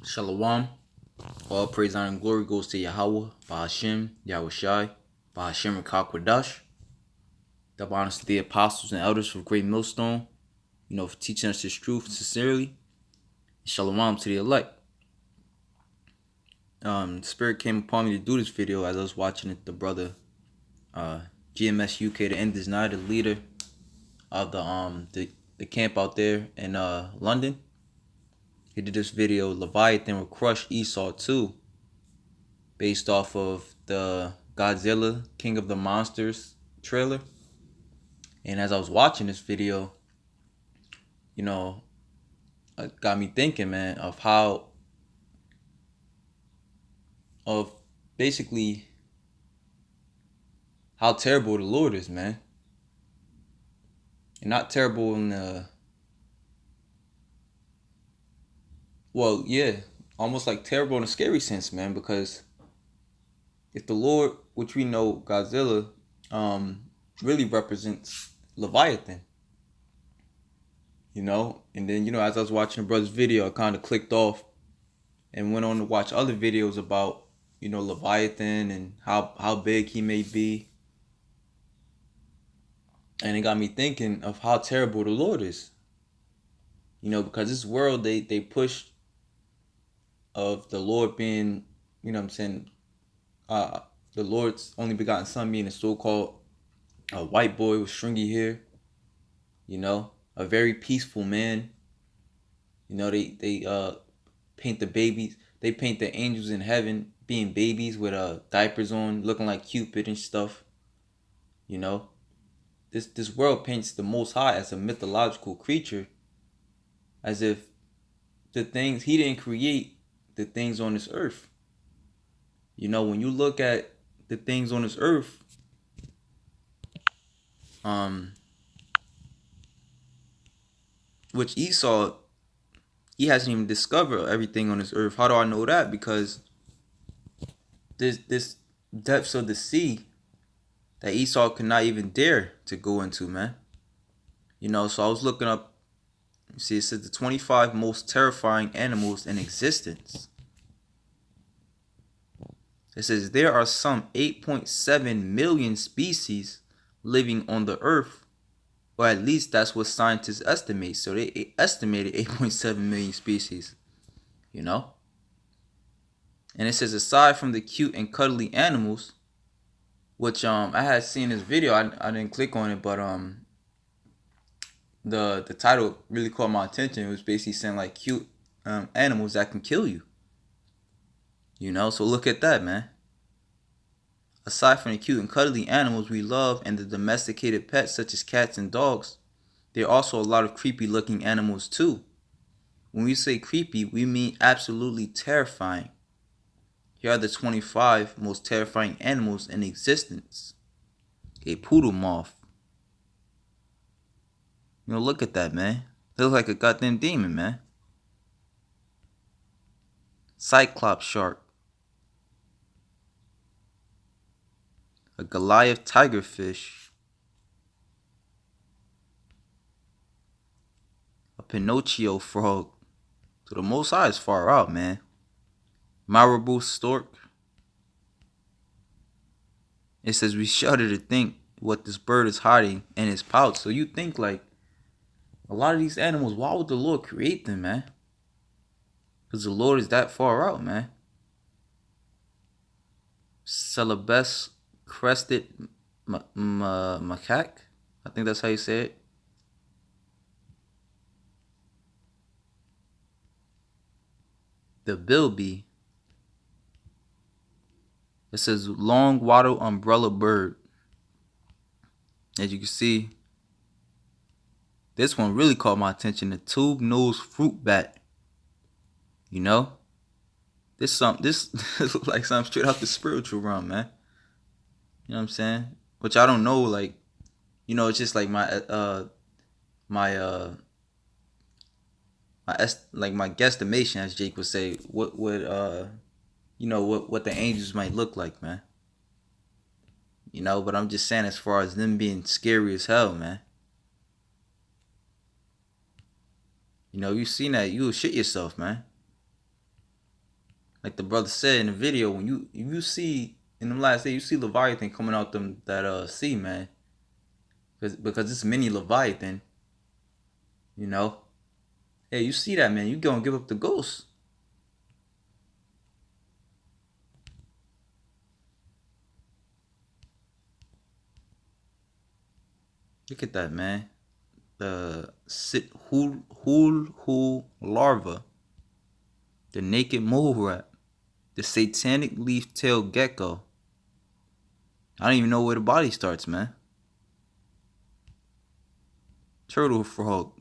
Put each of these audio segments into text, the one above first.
Shalom. All praise, honor, and glory goes to Yahweh, Bahashim, Yahweh Shai, Bahashim, Rakakwadash. Double honors to the apostles and elders of Great Millstone, for teaching us this truth sincerely. Shalom to the elect. The Spirit came upon me to do this video as I was watching it. The brother, GMS UK, the end is not the leader of the camp out there in London. He did this video, Leviathan will crush Esau too, based off of the Godzilla King of the Monsters trailer. And as I was watching this video, it got me thinking, man, of basically how terrible the Lord is, man. And not terrible in almost like terrible in a scary sense, man, because if the Lord, which we know Godzilla, really represents Leviathan, and then, as I was watching the brother's video, I kind of clicked off and went on to watch other videos about, Leviathan and how big he may be. And it got me thinking of how terrible the Lord is. Because this world, they push of the Lord being, the Lord's only begotten son being a so-called white boy with stringy hair, a very peaceful man. They paint the babies. They paint the angels in heaven being babies with diapers on, looking like Cupid and stuff. This world paints the Most High as a mythological creature, as if the things he didn't create, the things on this earth. When you look at the things on this earth, which Esau, he hasn't even discovered everything on this earth. How do I know that? Because this depths of the sea that Esau could not even dare to go into, man. So I was looking up. See, it says the 25 most terrifying animals in existence. It says there are some 8.7 million species living on the earth, or at least that's what scientists estimate. So they estimated 8.7 million species, And it says aside from the cute and cuddly animals, which I had seen this video, I didn't click on it, but the title really caught my attention. It was basically saying like cute animals that can kill you. So look at that, man. Aside from the cute and cuddly animals we love and the domesticated pets such as cats and dogs, there are also a lot of creepy looking animals too. When we say creepy, we mean absolutely terrifying. Here are the 25 most terrifying animals in existence. A poodle moth. Look at that, man. It looks like a goddamn demon, man. Cyclops shark. A Goliath tigerfish. A Pinocchio frog. So the Most High is far out, man. Marabou stork. It says we shudder to think what this bird is hiding in his pouch. So you think like a lot of these animals, why would the Lord create them, man? Because the Lord is that far out, man. Celebes crested macaque. I think that's how you say it. The bilby. It says long wattle umbrella bird. As you can see, this one really caught my attention. The tube-nosed fruit bat. This looks like something straight out the spiritual realm, man. You know what I'm saying? Which I don't know, like, it's just like my guesstimation, as Jake would say, what the angels might look like, man. But I'm just saying, as far as them being scary as hell, man. You seen that, you will shit yourself, man. like the brother said in the video, when you see in the last day, you see Leviathan coming out them that sea, man, because it's mini Leviathan, you know. Yeah, you see that, man, you gonna give up the ghost. Look at that, man. The hul larva, the naked mole rat, the satanic leaf-tailed gecko. I don't even know where the body starts, man. Turtle frog,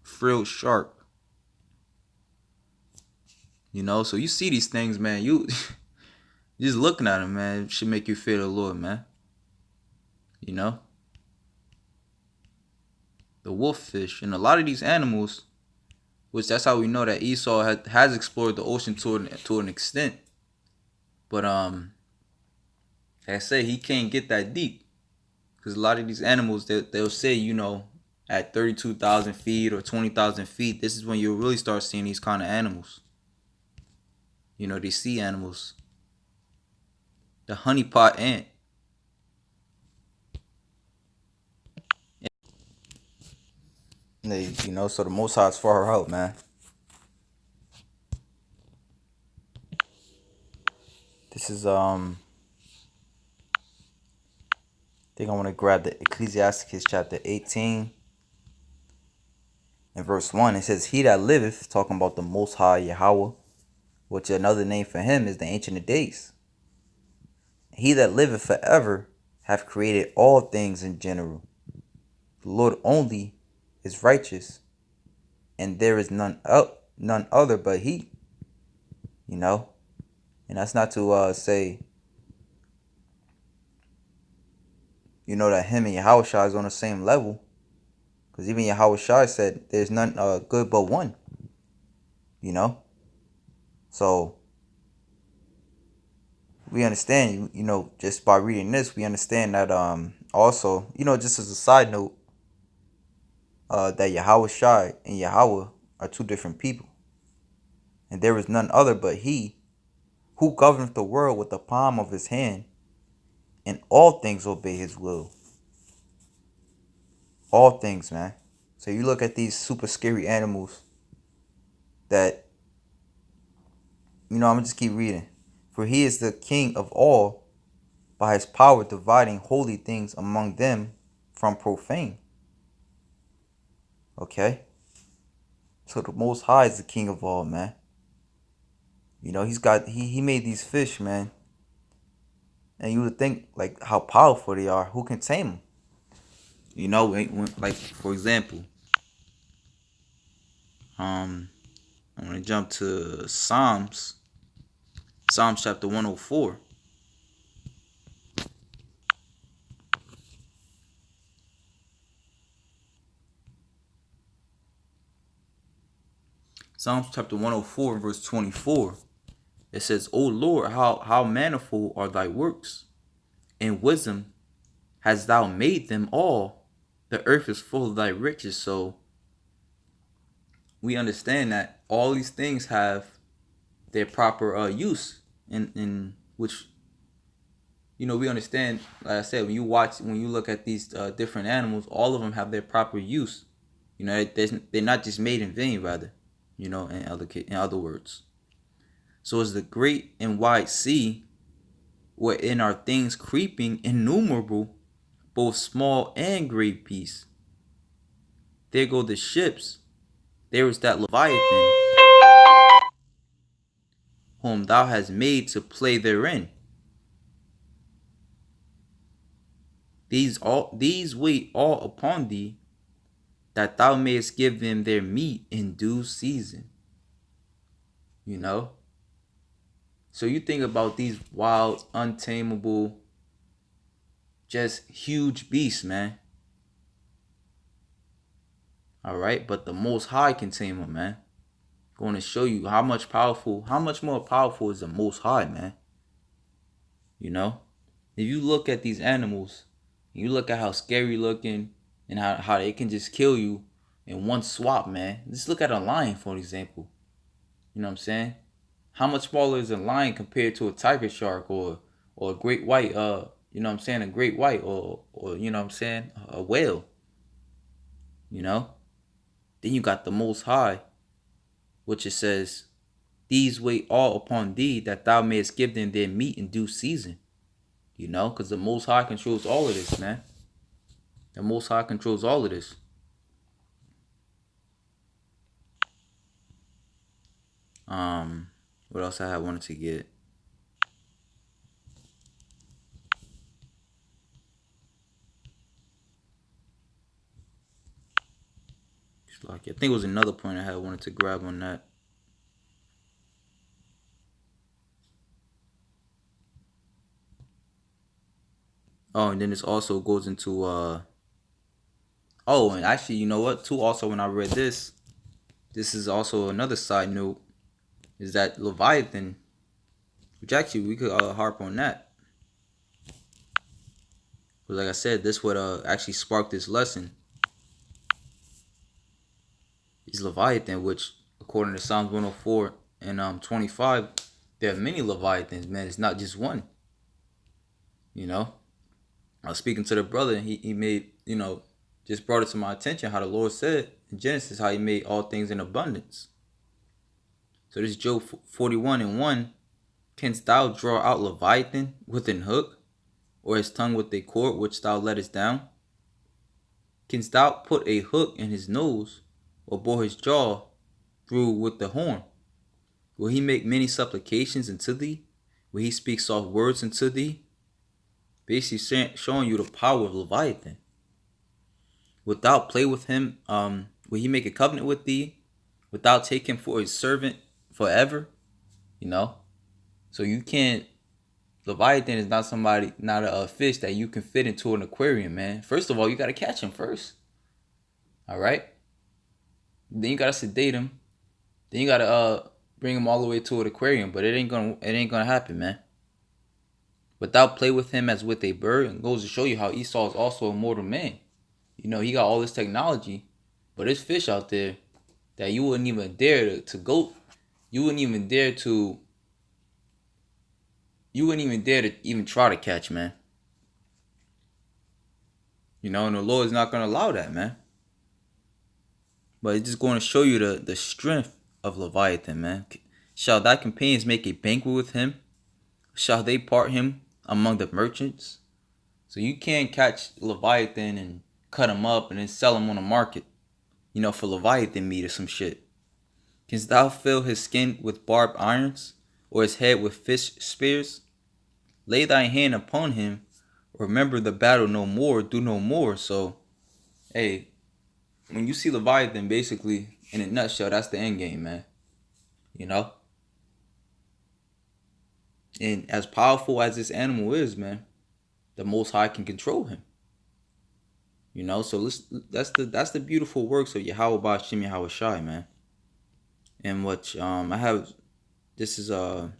frilled shark. You know, so you see these things, man. You just looking at them, man, should make you fear the Lord, man. You know, the wolf fish and a lot of these animals, which that's how we know that Esau has explored the ocean to an extent. But like I say, he can't get that deep because a lot of these animals they'll say, you know, at 32,000 feet or 20,000 feet, this is when you'll really start seeing these kind of animals. You know, these sea animals. The honeypot ant. You know, so the Most High's for her out, man. This is I think I want to grab the Ecclesiasticus chapter 18 and verse 1. It says, "He that liveth," talking about the Most High Yahweh, which another name for him is the Ancient of Days. "He that liveth forever hath created all things in general. The Lord only is righteous, and there is none other but he." You know, and that's not to say, you know, that him and Yahushua is on the same level, because even Yahushua said, "There's none good but one." You know, so we understand, you know, just by reading this, we understand that also, you know, just as a side note, that Yahushua and Yahweh are two different people, and there is none other but he, who governeth the world with the palm of his hand, and all things obey his will. All things, man. So you look at these super scary animals that, you know, I'm gonna just keep reading. "For he is the king of all, by his power dividing holy things among them from profane." Okay? So the Most High is the king of all, man. You know, he made these fish, man. And you would think, like, how powerful they are. Who can tame them? You know, like, for example, I'm gonna jump to Psalms chapter 104. Psalms chapter 104, verse 24. It says, "O Lord, how manifold are thy works. In wisdom hast thou made them all. The earth is full of thy riches." So we understand that all these things have their proper use, in which, you know, we understand, like I said, when you look at these different animals, all of them have their proper use. You know, they're not just made in vain, rather, you know, in other words. "So is the great and wide sea, wherein are things creeping innumerable, both small and great beasts. There go the ships, there is that Leviathan, whom thou hast made to play therein. These wait all upon thee, that thou mayest give them their meat in due season." You know? So you think about these wild, untamable, just huge beasts, man. Alright? But the Most High can tame them, man. Going to show you how much more powerful is the Most High, man. You know? If you look at these animals, you look at how scary looking and how they can just kill you in one swap, man. Just look at a lion, for example. You know what I'm saying? How much smaller is a lion compared to a tiger shark or a great white you know what I'm saying, a great white or you know what I'm saying, a whale, you know? Then you got the most high, which it says, these wait all upon thee that thou mayest give them their meat in due season. You know, because the most high controls all of this, man. The most high controls all of this. What else I had wanted to get? Like, I think it was another point I had wanted to grab on that. Oh, and then this also goes into oh, and actually, you know what? Too, also when I read this is also another side note, is that Leviathan, which actually we could harp on that. But like I said, this would actually spark this lesson. Is Leviathan, which according to Psalms 104 and 25, there are many Leviathans, man. It's not just one. You know, I was speaking to the brother, and he made, you know, just brought it to my attention how the Lord said in Genesis how he made all things in abundance. So this Job 41:1, canst thou draw out Leviathan with an hook, or his tongue with a cord which thou lettest down? Canst thou put a hook in his nose, or bore his jaw through with the horn? Will he make many supplications unto thee? Will he speak soft words unto thee? Basically showing you the power of Leviathan. Without play with him, will he make a covenant with thee? Without take him for his servant forever? You know? So you can't, Leviathan is not somebody, not a fish that you can fit into an aquarium, man. First of all, you gotta catch him first. Alright? Then you gotta sedate him. Then you gotta bring him all the way to an aquarium, but it ain't gonna happen, man. Without play with him as with a bird, and goes to show you how Esau is also a mortal man. You know, he got all this technology, but there's fish out there that you wouldn't even dare to go. You wouldn't even dare to even try to catch, man. You know, and the Lord is not going to allow that, man. But it's just going to show you the strength of Leviathan, man. Shall thy companions make a banquet with him? Shall they part him among the merchants? So you can't catch Leviathan and cut him up and then sell him on the market, you know, for Leviathan meat or some shit. Canst thou fill his skin with barbed irons, or his head with fish spears? Lay thy hand upon him, remember the battle no more, do no more. So, hey, when you see Leviathan, basically, in a nutshell, that's the end game, man. You know? And as powerful as this animal is, man, the Most High can control him. You know, so that's the beautiful works of Yahweh Ba'Shem Yahweh Shai, man. And what I have, this is I'm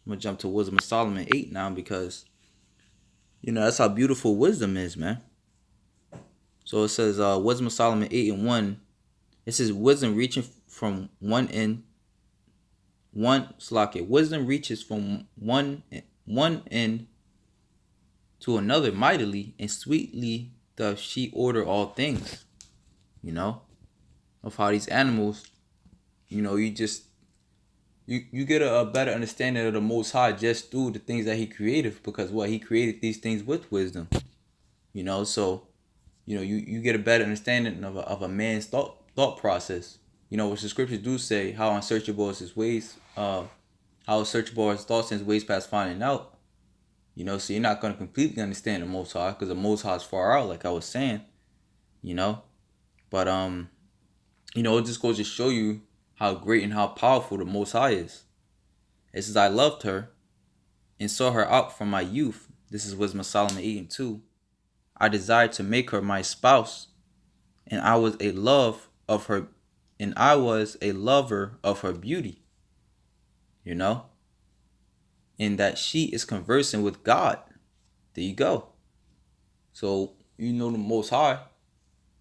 gonna jump to Wisdom of Solomon 8 now, because you know that's how beautiful wisdom is, man. So it says Wisdom of Solomon 8:1. It says wisdom reaching from one end. Wisdom reaches from one end to another mightily, and sweetly doth she order all things. You know, of how these animals, you know, you get a better understanding of the Most High just through the things that He created, because he created these things with wisdom. You know, so you know you get a better understanding of a man's thought process. You know, which the scriptures do say, how unsearchable is his ways, how unsearchable are his thoughts and his ways past finding out. You know, so you're not going to completely understand the Most High, because the Most High is far out, like I was saying. You know, but you know, it just goes to show you how great and how powerful the Most High is. It says, I loved her and saw her out from my youth. This is Wisdom of Solomon 8:2. I desired to make her my spouse, and I was a lover of her beauty. You know? And that she is conversing with God. There you go. So you know the Most High,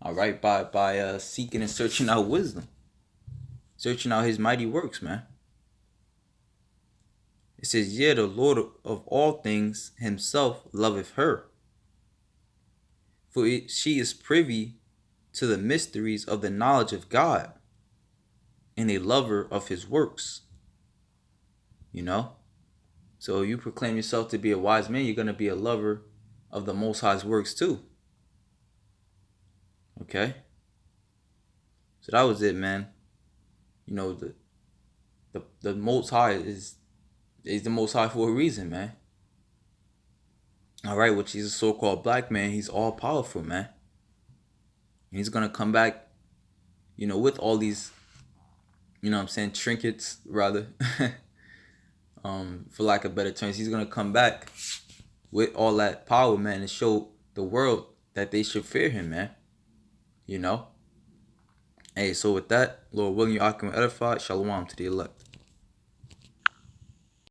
all right, by seeking and searching out wisdom. Searching out His mighty works, man. It says, "Yea, the Lord of all things himself loveth her. For she is privy to the mysteries of the knowledge of God, and a lover of his works." You know? So you proclaim yourself to be a wise man, you're going to be a lover of the Most High's works too. Okay? So that was it, man. You know, the Most High is the Most High for a reason, man. All right, which he's a so-called black man. He's all powerful, man. And he's going to come back, with all these, what I'm saying, trinkets, rather. For lack of better terms, he's going to come back with all that power, man, and show the world that they should fear him, man. Hey, so with that, Lord willing, you can edify. Shalom to the elect.